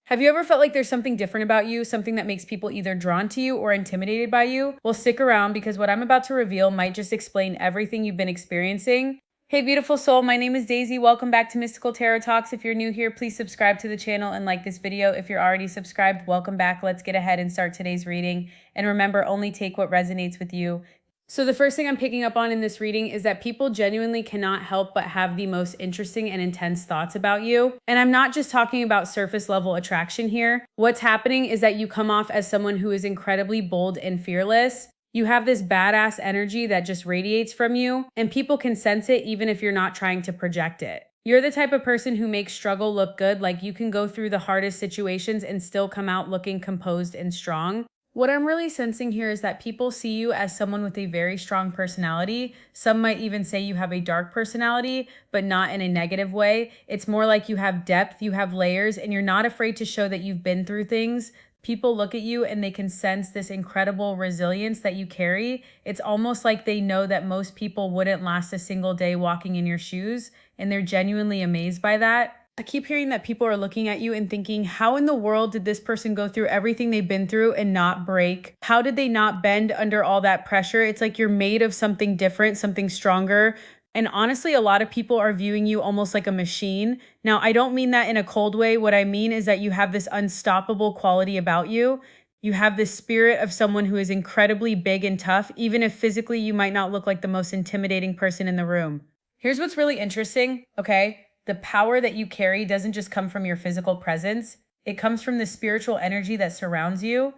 Have you ever felt like there's something different about you, something that makes people either drawn to you or intimidated by you? Well, stick around because what I'm about to reveal might just explain everything you've been experiencing. Hey, beautiful soul, my name is Daisy. Welcome back to Mystical Tarot Talks. If you're new here, please subscribe to the channel and like this video. If you're already subscribed, welcome back. Let's get ahead and start today's reading. And remember, only take what resonates with you. So the first thing I'm picking up on in this reading is that people genuinely cannot help but have the most interesting and intense thoughts about you. And I'm not just talking about surface level attraction here. What's happening is that you come off as someone who is incredibly bold and fearless. You have this badass energy that just radiates from you, and people can sense it even if you're not trying to project it. You're the type of person who makes struggle look good, like you can go through the hardest situations and still come out looking composed and strong. What I'm really sensing here is that people see you as someone with a very strong personality. Some might even say you have a dark personality, but not in a negative way. It's more like you have depth, you have layers, and you're not afraid to show that you've been through things. People look at you and they can sense this incredible resilience that you carry. It's almost like they know that most people wouldn't last a single day walking in your shoes, and they're genuinely amazed by that. I keep hearing that people are looking at you and thinking, how in the world did this person go through everything they've been through and not break? How did they not bend under all that pressure? It's like you're made of something different, something stronger. And honestly, a lot of people are viewing you almost like a machine. Now, I don't mean that in a cold way. What I mean is that you have this unstoppable quality about you. You have this spirit of someone who is incredibly big and tough, even if physically you might not look like the most intimidating person in the room. Here's what's really interesting, okay? The power that you carry doesn't just come from your physical presence. It comes from the spiritual energy that surrounds you.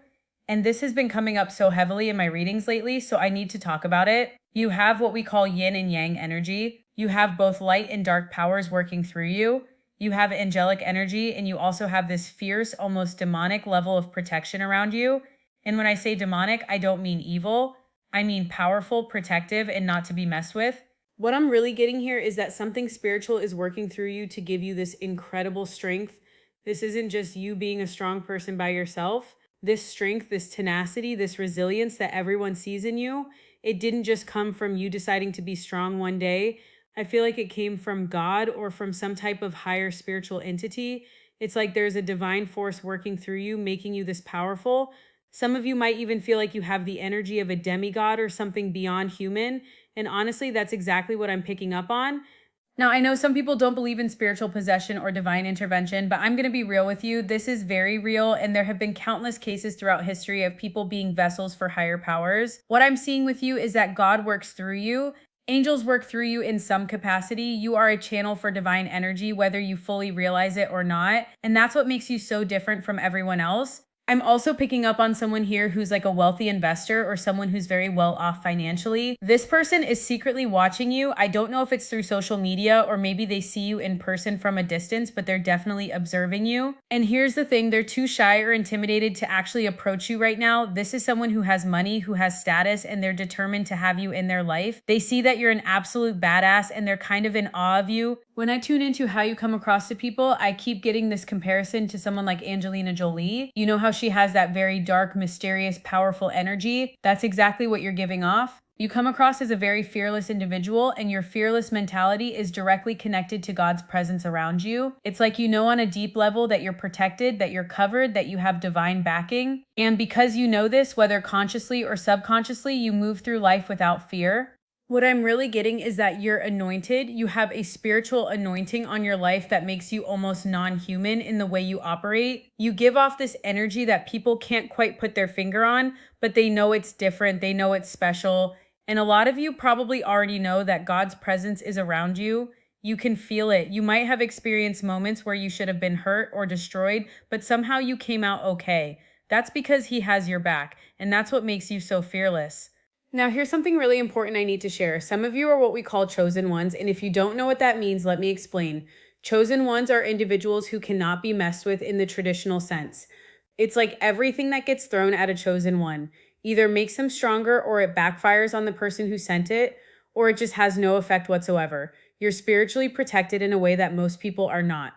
And this has been coming up so heavily in my readings lately, so I need to talk about it. You have what we call yin and yang energy. You have both light and dark powers working through you. You have angelic energy, and you also have this fierce, almost demonic level of protection around you. And when I say demonic, I don't mean evil. I mean powerful, protective, and not to be messed with. What I'm really getting here is that something spiritual is working through you to give you this incredible strength. This isn't just you being a strong person by yourself. This strength, this tenacity, this resilience that everyone sees in you, it didn't just come from you deciding to be strong one day. I feel like it came from God or from some type of higher spiritual entity. It's like there's a divine force working through you, making you this powerful. Some of you might even feel like you have the energy of a demigod or something beyond human. And honestly, that's exactly what I'm picking up on. Now, I know some people don't believe in spiritual possession or divine intervention, but I'm going to be real with you. This is very real, and there have been countless cases throughout history of people being vessels for higher powers. What I'm seeing with you is that God works through you. Angels work through you in some capacity. You are a channel for divine energy, whether you fully realize it or not. And that's what makes you so different from everyone else. I'm also picking up on someone here who's like a wealthy investor or someone who's very well off financially. This person is secretly watching you. I don't know if it's through social media or maybe they see you in person from a distance, but they're definitely observing you. And here's the thing, they're too shy or intimidated to actually approach you right now. This is someone who has money, who has status, and they're determined to have you in their life. They see that you're an absolute badass and they're kind of in awe of you. When I tune into how you come across to people, I keep getting this comparison to someone like Angelina Jolie. You know how she has that very dark, mysterious, powerful energy? That's exactly what you're giving off. You come across as a very fearless individual, and your fearless mentality is directly connected to God's presence around you. It's like you know on a deep level that you're protected, that you're covered, that you have divine backing. And because you know this, whether consciously or subconsciously, you move through life without fear. What I'm really getting is that you're anointed. You have a spiritual anointing on your life that makes you almost non-human in the way you operate. You give off this energy that people can't quite put their finger on, but they know it's different. They know it's special. And a lot of you probably already know that God's presence is around you. You can feel it. You might have experienced moments where you should have been hurt or destroyed, but somehow you came out okay. That's because He has your back, and that's what makes you so fearless. Now, here's something really important I need to share. Some of you are what we call chosen ones, and if you don't know what that means, let me explain. Chosen ones are individuals who cannot be messed with in the traditional sense. It's like everything that gets thrown at a chosen one either makes them stronger or it backfires on the person who sent it, or it just has no effect whatsoever. You're spiritually protected in a way that most people are not.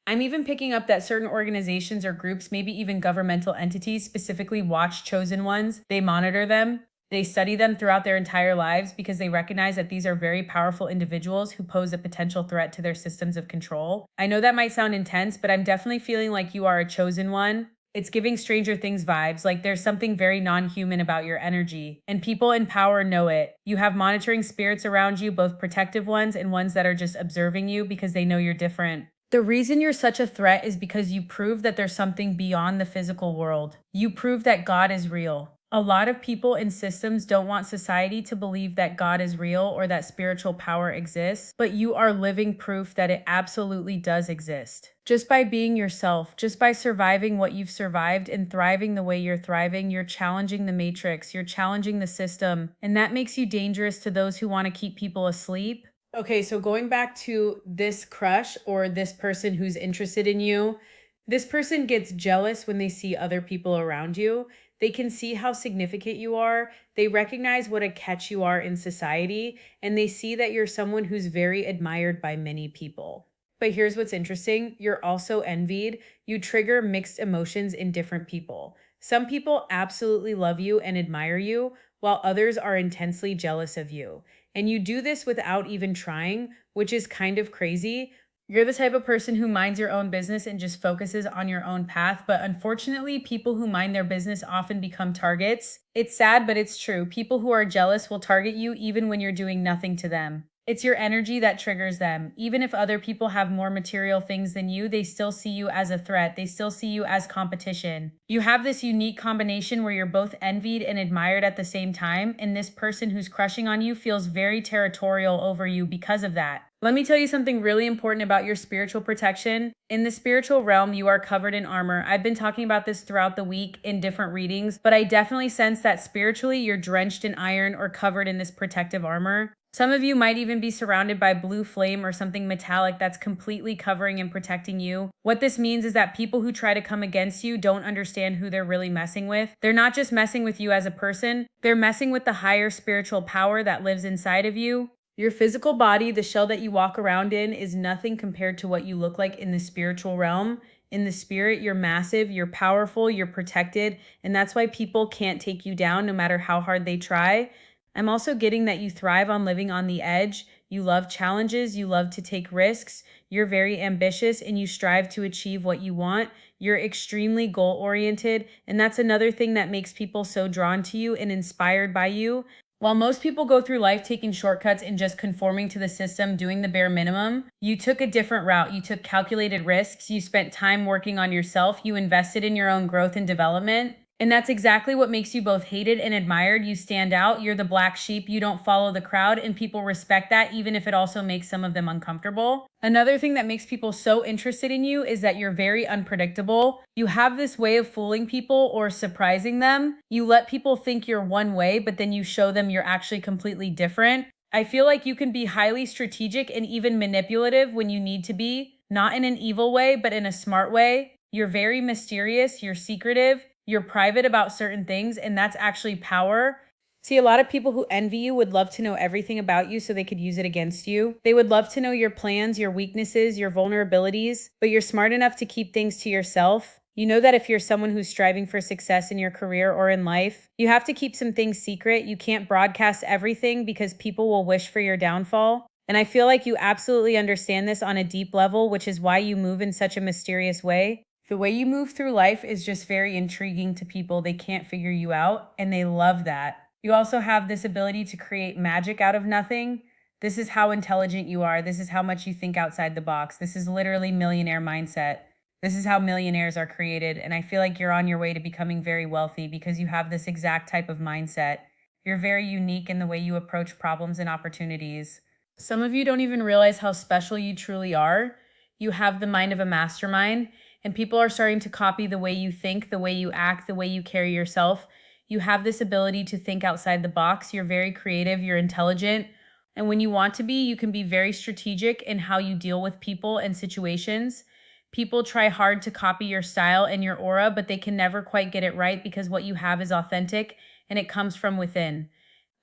I'm even picking up that certain organizations or groups, maybe even governmental entities, specifically watch chosen ones. They monitor them. They study them throughout their entire lives because they recognize that these are very powerful individuals who pose a potential threat to their systems of control. I know that might sound intense, but I'm definitely feeling like you are a chosen one. It's giving Stranger Things vibes, like there's something very non human about your energy. And people in power know it. You have monitoring spirits around you, both protective ones and ones that are just observing you because they know you're different. The reason you're such a threat is because you prove that there's something beyond the physical world. You prove that God is real. A lot of people and systems don't want society to believe that God is real or that spiritual power exists, but you are living proof that it absolutely does exist. Just by being yourself, just by surviving what you've survived and thriving the way you're thriving, you're challenging the matrix, you're challenging the system, and that makes you dangerous to those who want to keep people asleep. Okay, so going back to this crush or this person who's interested in you, this person gets jealous when they see other people around you. They can see how significant you are. They recognize what a catch you are in society, and they see that you're someone who's very admired by many people. But here's what's interesting, you're also envied. You trigger mixed emotions in different people. Some people absolutely love you and admire you, while others are intensely jealous of you. And you do this without even trying, which is kind of crazy. You're the type of person who minds your own business and just focuses on your own path, but unfortunately, people who mind their business often become targets. It's sad, but it's true. People who are jealous will target you even when you're doing nothing to them. It's your energy that triggers them. Even if other people have more material things than you, they still see you as a threat. They still see you as competition. You have this unique combination where you're both envied and admired at the same time, and this person who's crushing on you feels very territorial over you because of that. Let me tell you something really important about your spiritual protection. In the spiritual realm, you are covered in armor. I've been talking about this throughout the week in different readings, but I definitely sense that spiritually you're drenched in iron or covered in this protective armor. Some of you might even be surrounded by blue flame or something metallic that's completely covering and protecting you. What this means is that people who try to come against you don't understand who they're really messing with. They're not just messing with you as a person, they're messing with the higher spiritual power that lives inside of you. Your physical body, the shell that you walk around in, is nothing compared to what you look like in the spiritual realm. In the spirit, you're massive, you're powerful, you're protected, and that's why people can't take you down no matter how hard they try. I'm also getting that you thrive on living on the edge. You love challenges, you love to take risks, you're very ambitious, and you strive to achieve what you want. You're extremely goal oriented, and that's another thing that makes people so drawn to you and inspired by you. While most people go through life taking shortcuts and just conforming to the system, doing the bare minimum, you took a different route. You took calculated risks. You spent time working on yourself. You invested in your own growth and development. And that's exactly what makes you both hated and admired. You stand out. You're the black sheep. You don't follow the crowd, and people respect that, even if it also makes some of them uncomfortable. Another thing that makes people so interested in you is that you're very unpredictable. You have this way of fooling people or surprising them. You let people think you're one way, but then you show them you're actually completely different. I feel like you can be highly strategic and even manipulative when you need to be, not in an evil way, but in a smart way. You're very mysterious, you're secretive, you're private about certain things, and that's actually power. See, a lot of people who envy you would love to know everything about you so they could use it against you. They would love to know your plans, your weaknesses, your vulnerabilities, but you're smart enough to keep things to yourself. You know that if you're someone who's striving for success in your career or in life, you have to keep some things secret. You can't broadcast everything because people will wish for your downfall. And I feel like you absolutely understand this on a deep level, which is why you move in such a mysterious way. The way you move through life is just very intriguing to people. They can't figure you out, and they love that. You also have this ability to create magic out of nothing. This is how intelligent you are. This is how much you think outside the box. This is literally millionaire mindset. This is how millionaires are created, and I feel like you're on your way to becoming very wealthy because you have this exact type of mindset. You're very unique in the way you approach problems and opportunities. Some of you don't even realize how special you truly are. You have the mind of a mastermind, and people are starting to copy the way you think, the way you act, the way you carry yourself. You have this ability to think outside the box. You're very creative, you're intelligent, and when you want to be, you can be very strategic in how you deal with people and situations. People try hard to copy your style and your aura, but they can never quite get it right because what you have is authentic and it comes from within.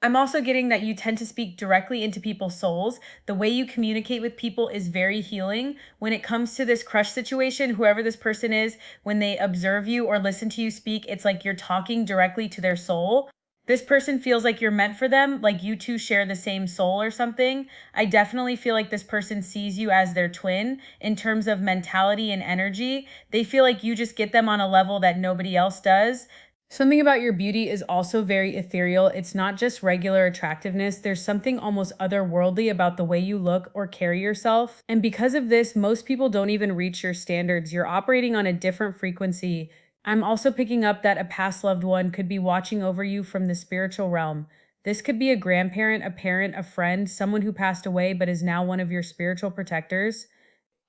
I'm also getting that you tend to speak directly into people's souls. The way you communicate with people is very healing. When it comes to this crush situation, whoever this person is, when they observe you or listen to you speak, it's like you're talking directly to their soul. This person feels like you're meant for them, like you two share the same soul or something. I definitely feel like this person sees you as their twin in terms of mentality and energy. They feel like you just get them on a level that nobody else does. Something about your beauty is also very ethereal. It's not just regular attractiveness. There's something almost otherworldly about the way you look or carry yourself. And because of this, most people don't even reach your standards. You're operating on a different frequency. I'm also picking up that a past loved one could be watching over you from the spiritual realm. This could be a grandparent, a parent, a friend, someone who passed away but is now one of your spiritual protectors.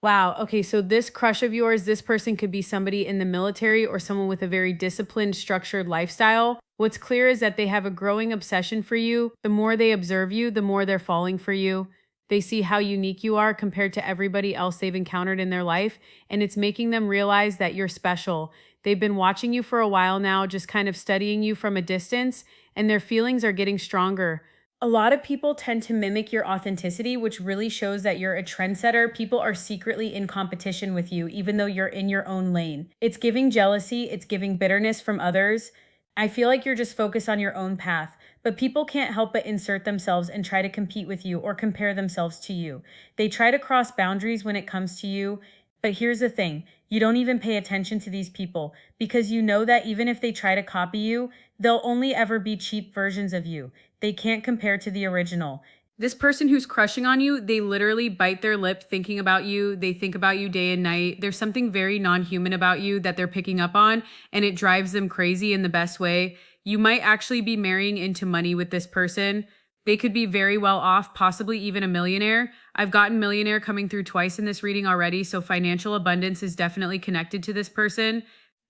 Wow. Okay. So this crush of yours, this person could be somebody in the military or someone with a very disciplined, structured lifestyle. What's clear is that they have a growing obsession for you. The more they observe you, the more they're falling for you. They see how unique you are compared to everybody else they've encountered in their life, and it's making them realize that you're special. They've been watching you for a while now, just kind of studying you from a distance, and their feelings are getting stronger. A lot of people tend to mimic your authenticity, which really shows that you're a trendsetter. People are secretly in competition with you, even though you're in your own lane. It's giving jealousy, it's giving bitterness from others. I feel like you're just focused on your own path, but people can't help but insert themselves and try to compete with you or compare themselves to you. They try to cross boundaries when it comes to you. But here's the thing, you don't even pay attention to these people because you know that even if they try to copy you, they'll only ever be cheap versions of you. They can't compare to the original. This person who's crushing on you, they literally bite their lip thinking about you. They think about you day and night. There's something very non-human about you that they're picking up on, and it drives them crazy in the best way. You might actually be marrying into money with this person. They could be very well off, possibly even a millionaire. I've gotten millionaire coming through twice in this reading already, so financial abundance is definitely connected to this person.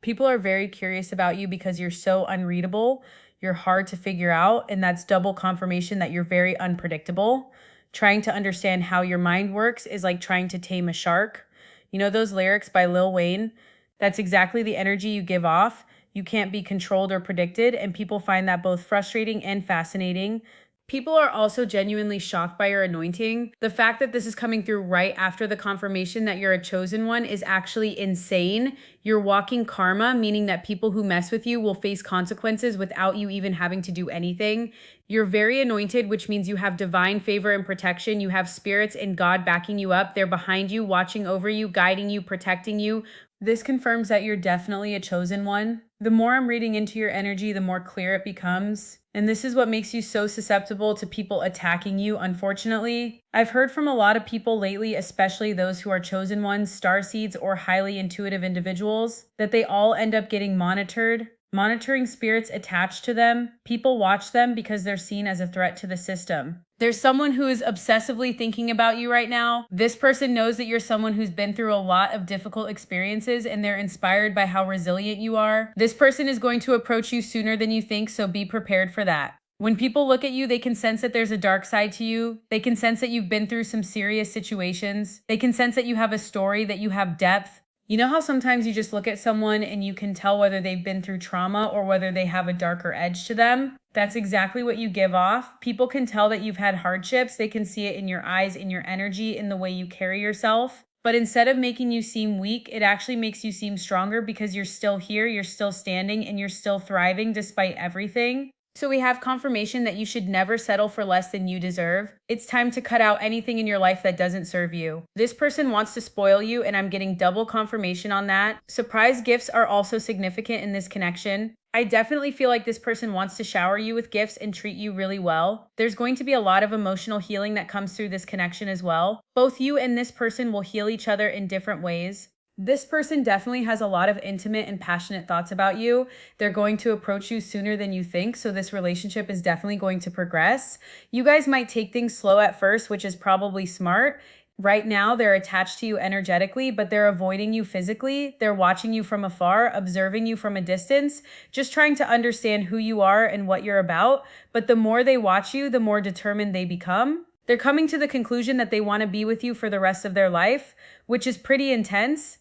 People are very curious about you because you're so unreadable. You're hard to figure out, and that's double confirmation that you're very unpredictable. Trying to understand how your mind works is like trying to tame a shark. You know those lyrics by Lil Wayne? That's exactly the energy you give off. You can't be controlled or predicted, and people find that both frustrating and fascinating. People are also genuinely shocked by your anointing. The fact that this is coming through right after the confirmation that you're a chosen one is actually insane. You're walking karma, meaning that people who mess with you will face consequences without you even having to do anything. You're very anointed, which means you have divine favor and protection. You have spirits and God backing you up. They're behind you, watching over you, guiding you, protecting you. This confirms that you're definitely a chosen one. The more I'm reading into your energy, the more clear it becomes. And this is what makes you so susceptible to people attacking you, unfortunately. I've heard from a lot of people lately, especially those who are chosen ones, starseeds, or highly intuitive individuals, that they all end up getting monitored. Monitoring spirits attached to them. People watch them because they're seen as a threat to the system. There's someone who is obsessively thinking about you right now. This person knows that you're someone who's been through a lot of difficult experiences and they're inspired by how resilient you are. This person is going to approach you sooner than you think, so be prepared for that. When people look at you, they can sense that there's a dark side to you. They can sense that you've been through some serious situations. They can sense that you have a story, that you have depth. You know how sometimes you just look at someone and you can tell whether they've been through trauma or whether they have a darker edge to them? That's exactly what you give off. People can tell that you've had hardships. They can see it in your eyes, in your energy, in the way you carry yourself. But instead of making you seem weak, it actually makes you seem stronger because you're still here, you're still standing, and you're still thriving despite everything. So we have confirmation that you should never settle for less than you deserve. It's time to cut out anything in your life that doesn't serve you. This person wants to spoil you, and I'm getting double confirmation on that. Surprise gifts are also significant in this connection. I definitely feel like this person wants to shower you with gifts and treat you really well. There's going to be a lot of emotional healing that comes through this connection as well. Both you and this person will heal each other in different ways. This person definitely has a lot of intimate and passionate thoughts about you. They're going to approach you sooner than you think, so this relationship is definitely going to progress. You guys might take things slow at first, which is probably smart. Right now, they're attached to you energetically, but they're avoiding you physically. They're watching you from afar, observing you from a distance, just trying to understand who you are and what you're about. But the more they watch you, the more determined they become. They're coming to the conclusion that they want to be with you for the rest of their life, which is pretty intense.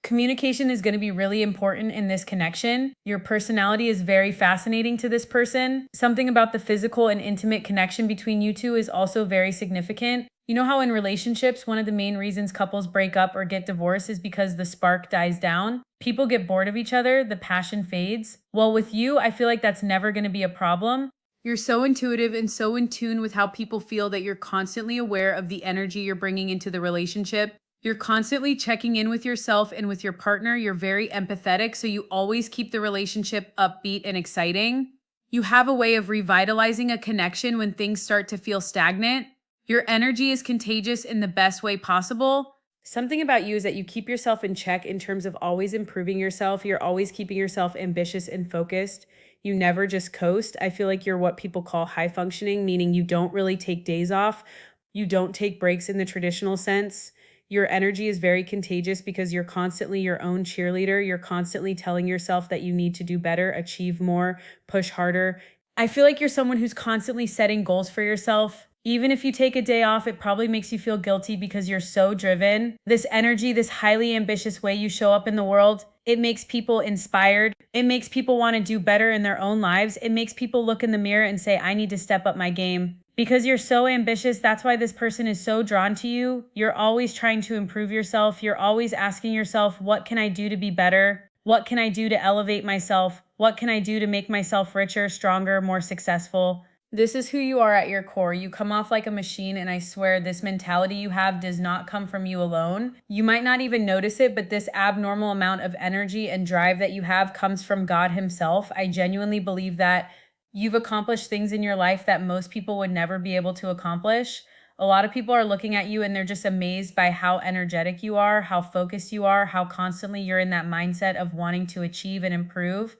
Communication is going to be really important in this connection. Your personality is very fascinating to this person. Something about the physical and intimate connection between you two is also very significant. You know how in relationships, one of the main reasons couples break up or get divorced is because the spark dies down? People get bored of each other, the passion fades. Well, with you, I feel like that's never going to be a problem. You're so intuitive and so in tune with how people feel that you're constantly aware of the energy you're bringing into the relationship. You're constantly checking in with yourself and with your partner. You're very empathetic, so you always keep the relationship upbeat and exciting. You have a way of revitalizing a connection when things start to feel stagnant. Your energy is contagious in the best way possible. Something about you is that you keep yourself in check in terms of always improving yourself. You're always keeping yourself ambitious and focused. You never just coast. I feel like you're what people call high functioning, meaning you don't really take days off. You don't take breaks in the traditional sense. Your energy is very contagious because you're constantly your own cheerleader. You're constantly telling yourself that you need to do better, achieve more, push harder. I feel like you're someone who's constantly setting goals for yourself. Even if you take a day off, it probably makes you feel guilty because you're so driven. This energy, this highly ambitious way you show up in the world, it makes people inspired. It makes people want to do better in their own lives. It makes people look in the mirror and say, I need to step up my game. Because you're so ambitious, that's why this person is so drawn to you. You're always trying to improve yourself. You're always asking yourself, what can I do to be better? What can I do to elevate myself? What can I do to make myself richer, stronger, more successful? This is who you are at your core. You come off like a machine, and I swear this mentality you have does not come from you alone. You might not even notice it, but this abnormal amount of energy and drive that you have comes from God Himself. I genuinely believe that you've accomplished things in your life that most people would never be able to accomplish. A lot of people are looking at you and they're just amazed by how energetic you are, how focused you are, how constantly you're in that mindset of wanting to achieve and improve.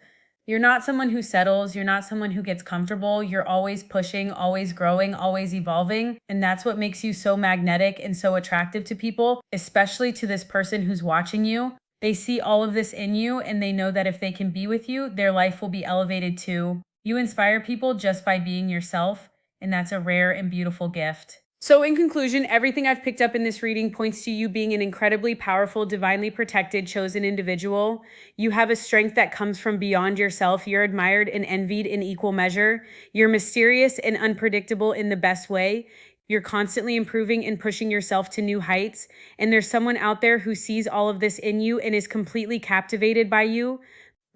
You're not someone who settles. You're not someone who gets comfortable. You're always pushing, always growing, always evolving. And that's what makes you so magnetic and so attractive to people, especially to this person who's watching you. They see all of this in you and they know that if they can be with you, their life will be elevated too. You inspire people just by being yourself, and that's a rare and beautiful gift. So, in conclusion, everything I've picked up in this reading points to you being an incredibly powerful, divinely protected, chosen individual. You have a strength that comes from beyond yourself. You're admired and envied in equal measure. You're mysterious and unpredictable in the best way. You're constantly improving and pushing yourself to new heights. And there's someone out there who sees all of this in you and is completely captivated by you.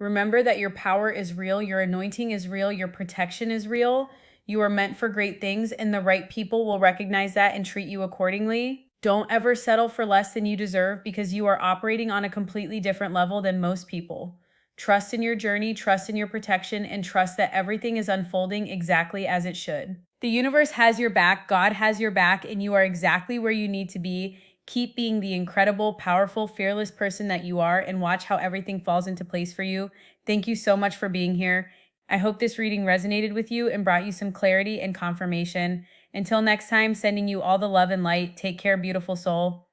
Remember that your power is real, your anointing is real, your protection is real. You are meant for great things, and the right people will recognize that and treat you accordingly. Don't ever settle for less than you deserve because you are operating on a completely different level than most people. Trust in your journey, trust in your protection, and trust that everything is unfolding exactly as it should. The universe has your back, God has your back, and you are exactly where you need to be. Keep being the incredible, powerful, fearless person that you are and watch how everything falls into place for you. Thank you so much for being here. I hope this reading resonated with you and brought you some clarity and confirmation. Until next time, sending you all the love and light. Take care, beautiful soul.